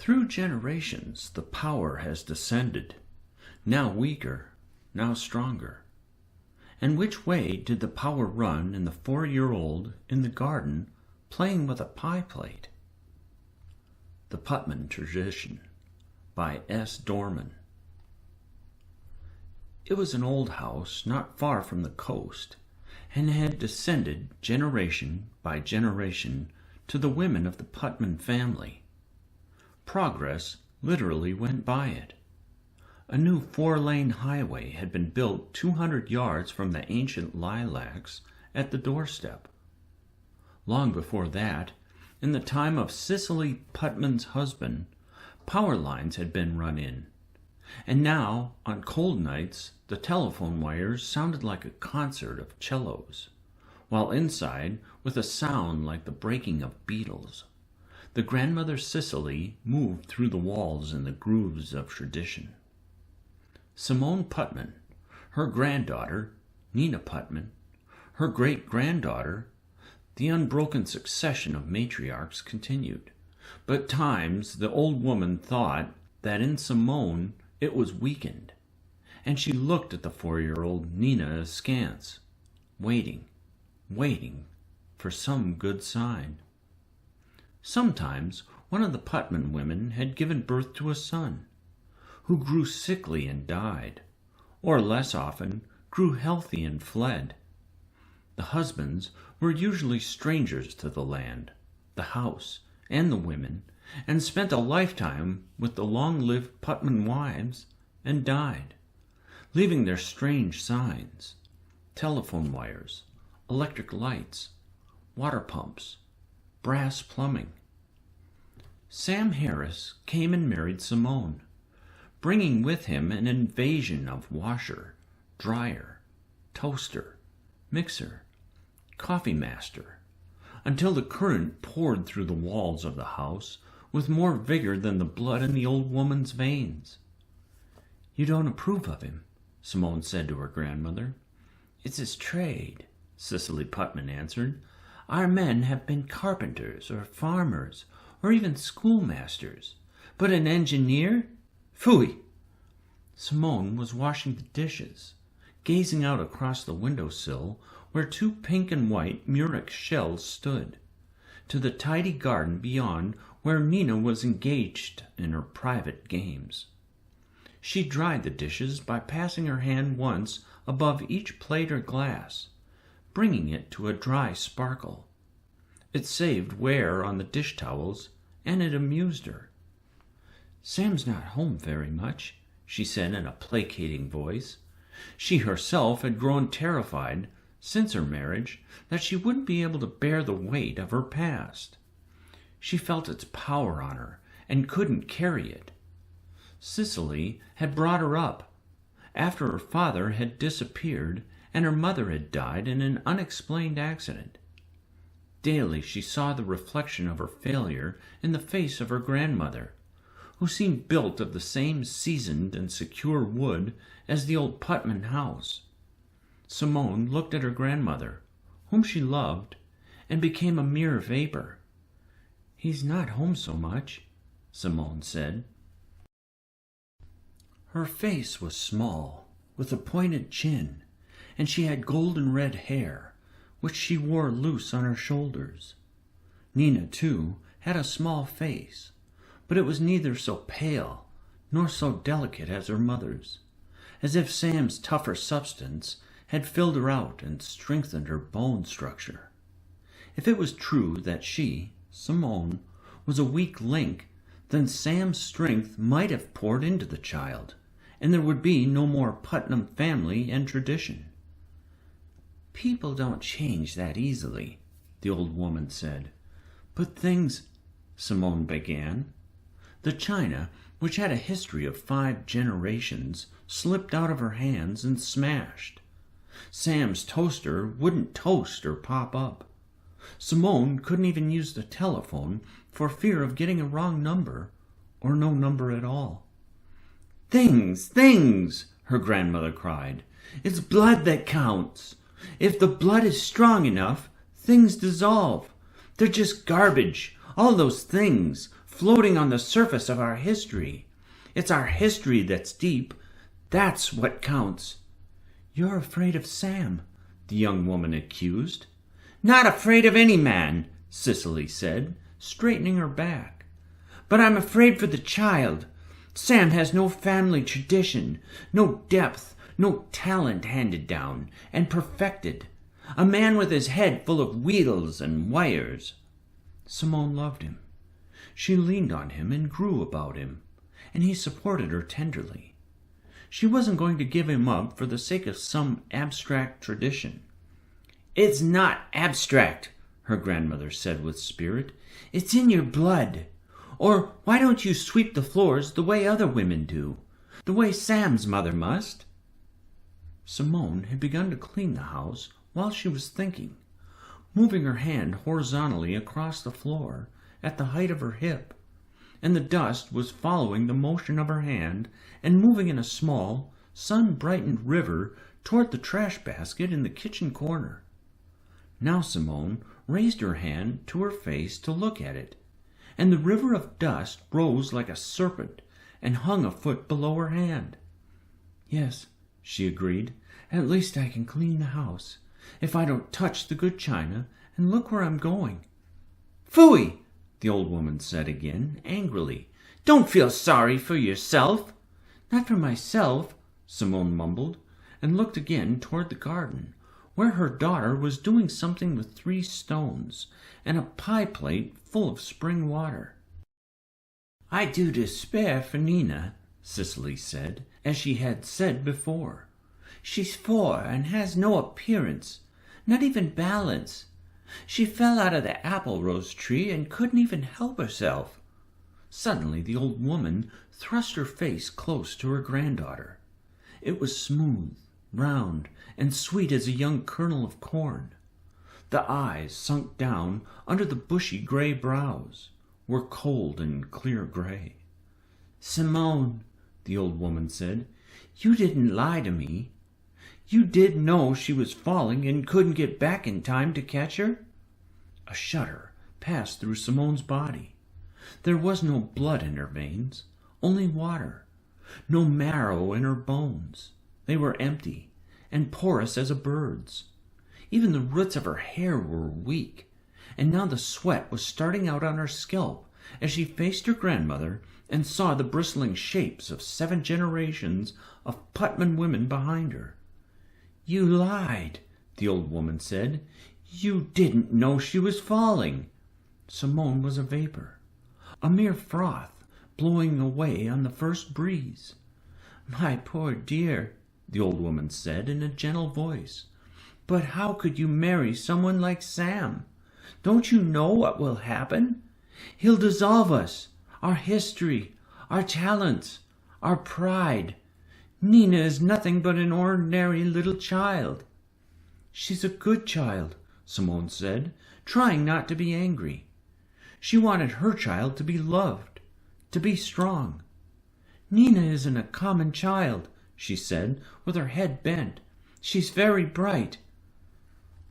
Through generations the power has descended, now weaker, now stronger. And which way did the power run in the 4-year-old in the garden playing with a pie plate? The Putman Tradition by 𝘍𝘪𝘬𝘦. It was an old house not far from the coast, and had descended generation by generation to the women of the Putman family. Progress literally went by it. A new 4-lane highway had been built 200 yards from the ancient lilacs at the doorstep. Long before that, in the time of Cicely Putman's husband, power lines had been run in, and now, on cold nights, the telephone wires sounded like a concert of cellos, while inside, with a sound like the breaking of beetles, the grandmother Cicely moved through the walls in the grooves of tradition. Simone Putman, her granddaughter, Nina Putman, her great-granddaughter, the unbroken succession of matriarchs continued, but times the old woman thought that in Simone it was weakened, and she looked at the 4-year-old Nina askance, waiting for some good sign. Sometimes one of the Putman women had given birth to a son, who grew sickly and died, or less often grew healthy and fled. The husbands were usually strangers to the land, the house, and the women, and spent a lifetime with the long-lived Putman wives, and died, leaving their strange signs: telephone wires, electric lights, water pumps, brass plumbing. Sam Harris came and married Simone, bringing with him an invasion of washer, dryer, toaster, mixer, coffee master, until the current poured through the walls of the house with more vigor than the blood in the old woman's veins. "You don't approve of him," Simone said to her grandmother. "It's his trade," Cicely Putman answered. "Our men have been carpenters or farmers or even schoolmasters, but an engineer? Phooey!" Simone was washing the dishes, gazing out across the windowsill where 2 pink and white murex shells stood, to the tidy garden beyond where Nina was engaged in her private games. She dried the dishes by passing her hand once above each plate or glass, bringing it to a dry sparkle. It saved wear on the dish towels, and it amused her. "Sam's not home very much," she said in a placating voice. She herself had grown terrified, since her marriage, that she wouldn't be able to bear the weight of her past. She felt its power on her, and couldn't carry it. Cicely had brought her up, after her father had disappeared and her mother had died in an unexplained accident. Daily she saw the reflection of her failure in the face of her grandmother, who seemed built of the same seasoned and secure wood as the old Putman house. Simone looked at her grandmother, whom she loved, and became a mere vapor. "He's not home so much," Simone said. Her face was small, with a pointed chin, and she had golden red hair, which she wore loose on her shoulders. Nina, too, had a small face, but it was neither so pale nor so delicate as her mother's, as if Sam's tougher substance had filled her out and strengthened her bone structure. If it was true that she, Simone, was a weak link, then Sam's strength might have poured into the child, and there would be no more Putnam family and tradition. "People don't change that easily," the old woman said. "But things—" Simone began. The china, which had a history of 5 generations, slipped out of her hands and smashed. Sam's toaster wouldn't toast or pop up. Simone couldn't even use the telephone for fear of getting a wrong number, or no number at all. Things, her grandmother cried. "It's blood that counts. If the blood is strong enough, things dissolve. They're just garbage, all those things, floating on the surface of our history. It's our history that's deep. That's what counts." "You're afraid of Sam," the young woman accused. "Not afraid of any man," Cicely said, straightening her back. "But I'm afraid for the child. Sam has no family tradition, no depth, no talent handed down and perfected. A man with his head full of wheels and wires." Simone loved him. She leaned on him and grew about him, and he supported her tenderly. She wasn't going to give him up for the sake of some abstract tradition. "It's not abstract," her grandmother said with spirit. "It's in your blood. Or why don't you sweep the floors the way other women do, the way Sam's mother must?" Simone had begun to clean the house while she was thinking, moving her hand horizontally across the floor at the height of her hip, and the dust was following the motion of her hand and moving in a small, sun-brightened river toward the trash basket in the kitchen corner. Now Simone raised her hand to her face to look at it, and the river of dust rose like a serpent and hung a foot below her hand. "Yes," she agreed, "at least I can clean the house, if I don't touch the good china, and look where I'm going." "Phooey!" the old woman said again, angrily. "Don't feel sorry for yourself." "Not for myself," Simone mumbled, and looked again toward the garden, where her daughter was doing something with 3 stones and a pie plate full of spring water. "I do despair for Nina," Cicely said, as she had said before. "She's 4 and has no appearance, not even balance. She fell out of the apple-rose tree and couldn't even help herself." Suddenly the old woman thrust her face close to her granddaughter. It was smooth, round, and sweet as a young kernel of corn. The eyes, sunk down under the bushy gray brows, were cold and clear gray. "Simone," the old woman said, "you didn't lie to me. You did know she was falling and couldn't get back in time to catch her?" A shudder passed through Simone's body. There was no blood in her veins, only water. No marrow in her bones. They were empty and porous as a bird's. Even the roots of her hair were weak, and now the sweat was starting out on her scalp as she faced her grandmother and saw the bristling shapes of 7 generations of Putman women behind her. "You lied," the old woman said. "You didn't know she was falling." Simone was a vapor, a mere froth blowing away on the first breeze. "My poor dear," the old woman said in a gentle voice, "but how could you marry someone like Sam? Don't you know what will happen? He'll dissolve us, our history, our talents, our pride. Nina is nothing but an ordinary little child." "She's a good child," Simone said, trying not to be angry. She wanted her child to be loved, to be strong. "Nina isn't a common child," she said, with her head bent. "She's very bright."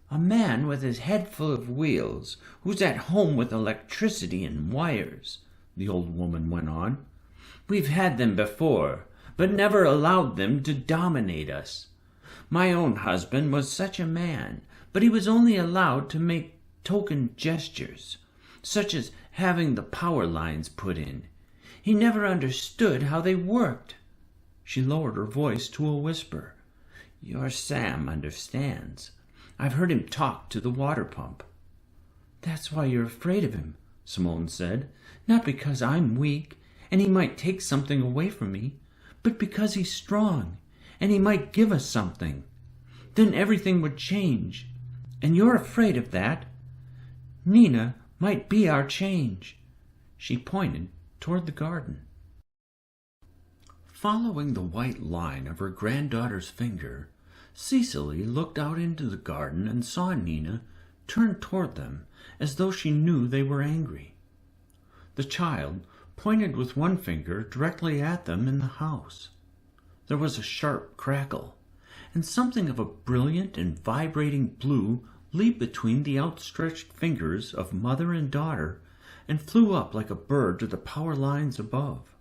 "A man with his head full of wheels, who's at home with electricity and wires," the old woman went on. "We've had them before, but never allowed them to dominate us. My own husband was such a man, but he was only allowed to make token gestures, such as having the power lines put in. He never understood how they worked." She lowered her voice to a whisper. "Your Sam understands. I've heard him talk to the water pump." "That's why you're afraid of him," Simone said. "Not because I'm weak, and he might take something away from me, but because he's strong, and he might give us something. Then everything would change, and you're afraid of that. Nina might be our change." She pointed toward the garden. Following the white line of her granddaughter's finger, Cicely looked out into the garden and saw Nina turn toward them as though she knew they were angry. The child pointed with one finger directly at them in the house. There was a sharp crackle, and something of a brilliant and vibrating blue leaped between the outstretched fingers of mother and daughter and flew up like a bird to the power lines above.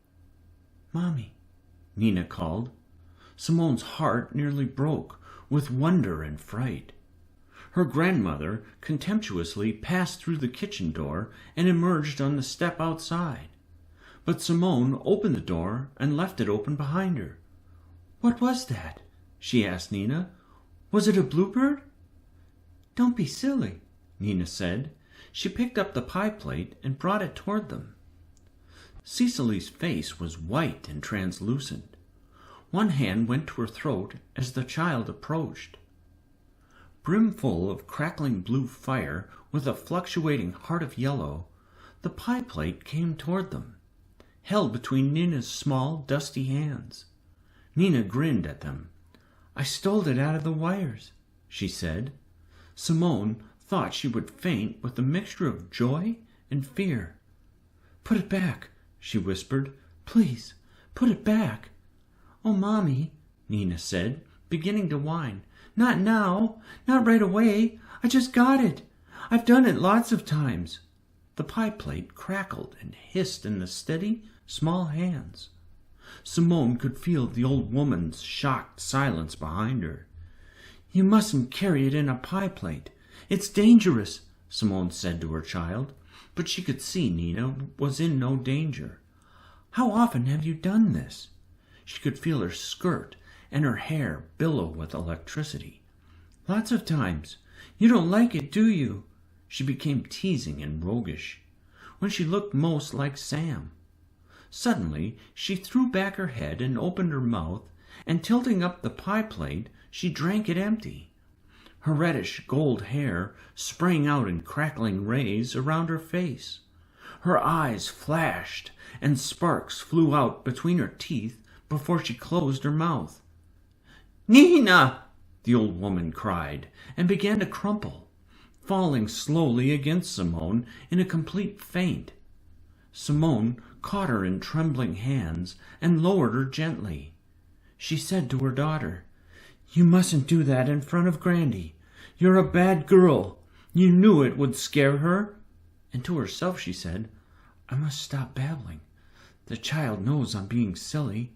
"Mommy," Nina called. Simone's heart nearly broke with wonder and fright. Her grandmother contemptuously passed through the kitchen door and emerged on the step outside. But Simone opened the door and left it open behind her. "What was that?" she asked Nina. "Was it a bluebird?" "Don't be silly," Nina said. She picked up the pie plate and brought it toward them. Cecily's face was white and translucent. One hand went to her throat as the child approached. Brimful of crackling blue fire with a fluctuating heart of yellow, the pie plate came toward them, held between Nina's small, dusty hands. Nina grinned at them. "I stole it out of the wires," she said. Simone thought she would faint with a mixture of joy and fear. "Put it back," she whispered. "Please, put it back." "Oh, Mommy," Nina said, beginning to whine. "Not now, not right away. I just got it. I've done it lots of times." The pie plate crackled and hissed in the steady, small hands. Simone could feel the old woman's shocked silence behind her. "You mustn't carry it in a pie plate. It's dangerous," Simone said to her child, but she could see Nina was in no danger. "How often have you done this?" She could feel her skirt and her hair billow with electricity. "Lots of times. You don't like it, do you?" She became teasing and roguish, when she looked most like Sam. Suddenly she threw back her head and opened her mouth, and tilting up the pie plate, she drank it empty. Her reddish gold hair sprang out in crackling rays around her face. Her eyes flashed, and sparks flew out between her teeth before she closed her mouth. "Nina!" the old woman cried, and began to crumple, falling slowly against Simone in a complete faint. Simone caught her in trembling hands and lowered her gently. She said to her daughter, "You mustn't do that in front of Grandy. You're a bad girl. You knew it would scare her." And to herself she said, "I must stop babbling. The child knows I'm being silly.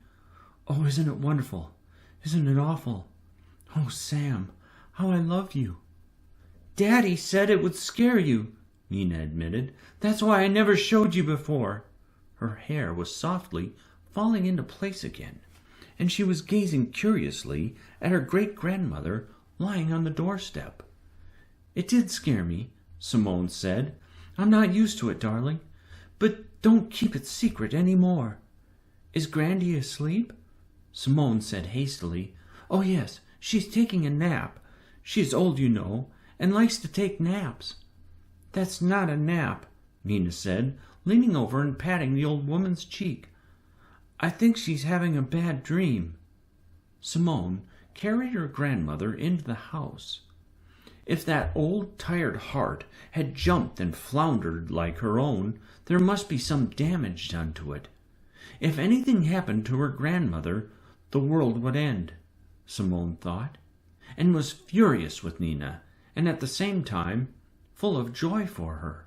Oh, isn't it wonderful? Isn't it awful? Oh, Sam, how I love you." "Daddy said it would scare you," Nina admitted. "That's why I never showed you before." Her hair was softly falling into place again, and she was gazing curiously at her great-grandmother lying on the doorstep. "It did scare me," Simone said. "I'm not used to it, darling. But don't keep it secret any more." "Is Grandy asleep?" Simone said hastily. "Oh, yes, she's taking a nap. She's old, you know, and likes to take naps." "That's not a nap," Nina said, leaning over and patting the old woman's cheek. "I think she's having a bad dream." Simone carried her grandmother into the house. If that old tired heart had jumped and floundered like her own, there must be some damage done to it. If anything happened to her grandmother, the world would end, Simone thought, and was furious with Nina, and at the same time full of joy for her.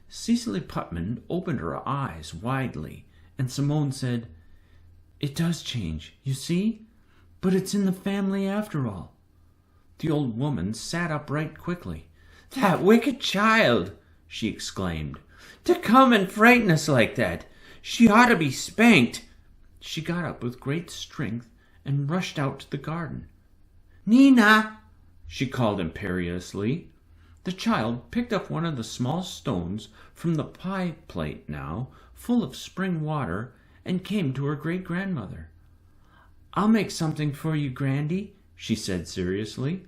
Cecily Putman opened her eyes widely, and Simone said, "It does change, you see? But it's in the family after all." The old woman sat upright quickly. "That wicked child!" she exclaimed. "To come and frighten us like that! She ought to be spanked!" She got up with great strength and rushed out to the garden. "Nina!" she called imperiously. The child picked up one of the small stones from the pie plate now, full of spring water, and came to her great-grandmother. "I'll make something for you, Grandy," she said seriously.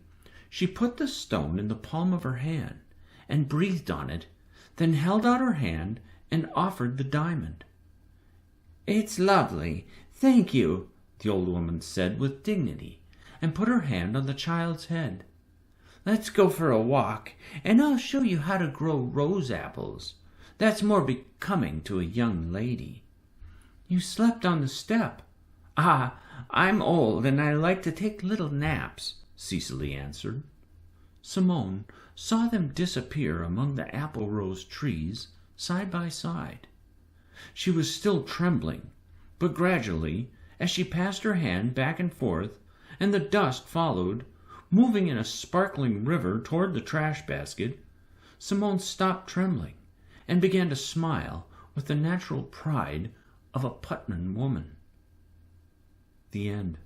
She put the stone in the palm of her hand and breathed on it, then held out her hand and offered the diamond. "It's lovely, thank you," the old woman said with dignity, and put her hand on the child's head. "Let's go for a walk, and I'll show you how to grow rose apples. That's more becoming to a young lady." "You slept on the step." "Ah, I'm old, and I like to take little naps," Cecily answered. Simone saw them disappear among the apple-rose trees side by side. She was still trembling, but gradually, as she passed her hand back and forth, and the dust followed, moving in a sparkling river toward the trash basket, Simone stopped trembling and began to smile with the natural pride of a Putman woman. The end.